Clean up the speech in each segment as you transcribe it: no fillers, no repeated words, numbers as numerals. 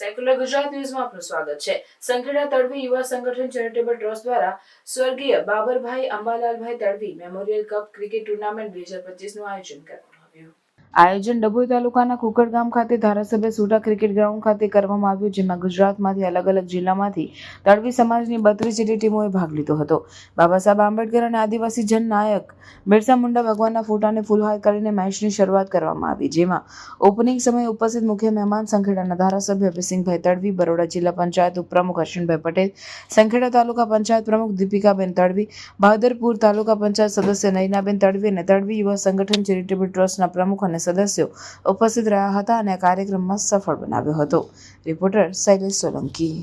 Secular Gujarat ન્યૂઝમાં આપનું સ્વાગત છે। સંખેડા તડવી યુવા સંગઠન ચેરિટેબલ ટ્રસ્ટ દ્વારા સ્વર્ગીય Babarbhai Ambalalbhai Tadvi memorial cup cricket tournament 2025નું આયોજન કરવામાં આવ્યું। આયોજન ડભોઈ તાલુકાના કુકડ ગામ ખાતે ધારાસભ્ય સુટા ક્રિકેટ ગ્રાઉન્ડ ખાતે કરવામાં આવ્યું, જેમાં ગુજરાતમાંથી અલગ અલગ જિલ્લામાંથી તડવી સમાજની 32 જેટલી ટીમોએ ભાગ લીધો હતો। બાબા સાહેબ આંબેડકર અને આદિવાસી જનનાયક બિરસા મુંડા ભગવાનના ફોટાને ફૂલહાર કરીને મેચની શરૂઆત કરવામાં આવી, જેમાં ઓપનિંગ સમયે ઉપસ્થિત મુખ્ય મહેમાન સંખેડાના ધારાસભ્ય અભિસિંહભાઈ તડવી, બરોડા જિલ્લા પંચાયત ઉપપ્રમુખ અશ્વિનભાઈ પટેલ, સંખેડા તાલુકા પંચાયત પ્રમુખ દીપિકાબેન તડવી, બહાદરપુર તાલુકા પંચાયત સદસ્ય નયનાબેન તડવી અને તડવી યુવા સંગઠન ચેરિટેબલ ટ્રસ્ટના પ્રમુખ અને સદસ્યો ઉપસ્થિત રહ્યા હતા અને આ કાર્યક્રમમાં સફળ બનાવ્યો હતો। રિપોર્ટર શૈલેષ સોલંકી।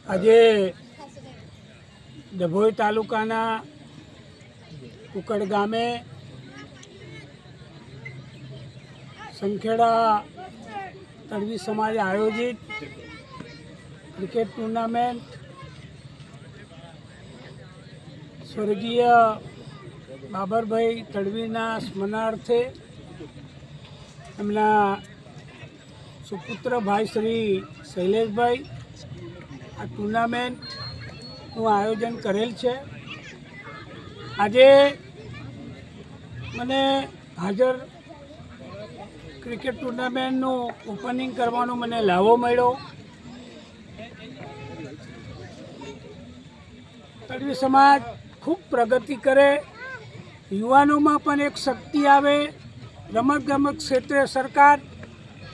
આજે ડભોઈ તાલુકાના કુકડ ગામે સંખેડા તડવી સમાજ આયોજિત ક્રિકેટ ટુર્નામેન્ટ સ્વર્ગીય બાબરભાઈ તડવીના સ્મરણાર્થે એમના સુપુત્ર ભાઈ શ્રી શૈલેષભાઈ આ ટુર્નામેન્ટનું આયોજન કરેલ છે। આજે મને હાજર ક્રિકેટ ટુર્નામેન્ટનું ઓપનિંગ કરવાનો મને લાવો મળ્યો। તડવી સમાજ ખૂબ પ્રગતિ કરે, યુવાનોમાં પણ એક શક્તિ આવે। રમતગમત ક્ષેત્રે સરકાર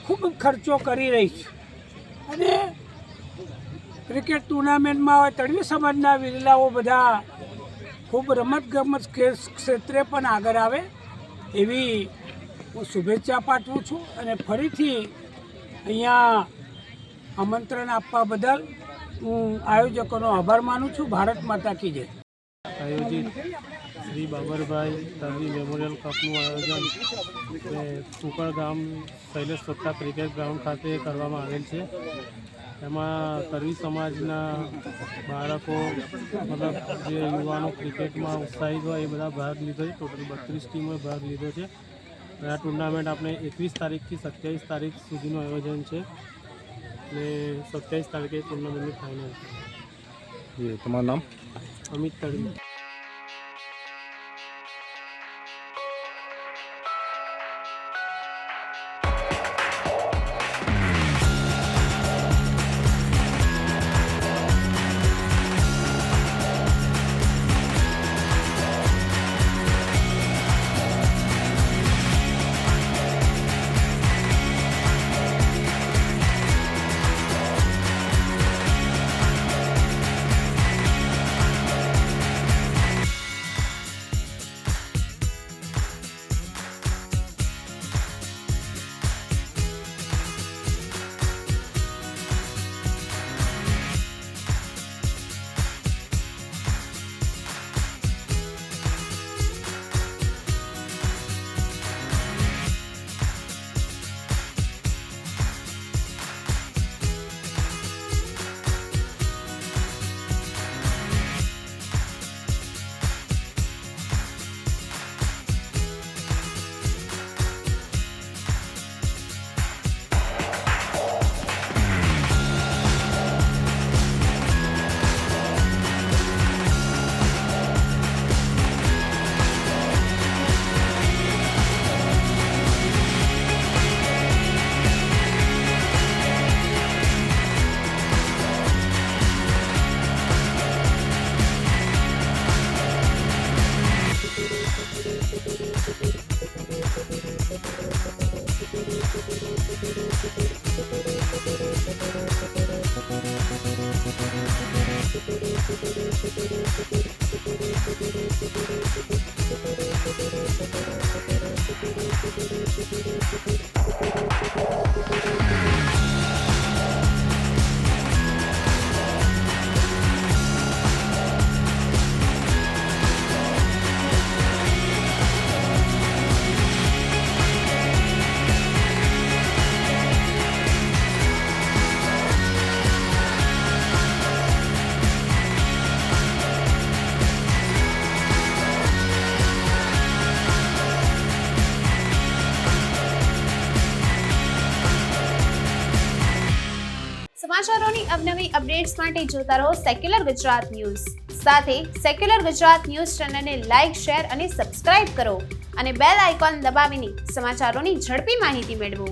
ખૂબ ખર્ચો કરી રહી છે અને ક્રિકેટ ટુર્નામેન્ટમાં તડવી સમાજના વિરલાઓ બધા ખૂબ રમતગમત ક્ષેત્રે પણ આગળ આવે એવી હું શુભેચ્છા પાઠવું છું અને ફરીથી અહીંયા આમંત્રણ આપવા બદલ હું આયોજકોનો આભાર માનું છું। ભારત માતા કી જય। આયોજિત શ્રી બાબરભાઈ તડવી મેમોરિયલ કપનું આયોજન કુકડ ગામ શૈલેષ સત્તા ક્રિકેટ ગ્રાઉન્ડ ખાતે કરવામાં આવેલ છે। એમાં તડવી સમાજના બાળકો મતલબ જે યુવાનો ક્રિકેટમાં ઉત્સાહિત હોય એ બધા ભાગ લીધો છે। ટોટલ 32 ટીમોએ ભાગ લીધો છે અને આ ટુર્નામેન્ટ આપણે 21 તારીખથી 27 તારીખ સુધીનું આયોજન છે અને 27 તારીખે ટુર્નામેન્ટની ફાઇનલ છે। તમારું નામ? અમિત તડવી। સમાચારોની અવનવી અપડેટ્સ માટે જોતા રહો સેક્યુલર ગુજરાત ન્યૂઝ. સાથે સેક્યુલર ગુજરાત ન્યૂઝ ચેનલને લાઇક, શેર અને સબસ્ક્રાઇબ કરો અને બેલ આઇકોન દબાવીને સમાચારોની ઝડપી માહિતી મેળવો.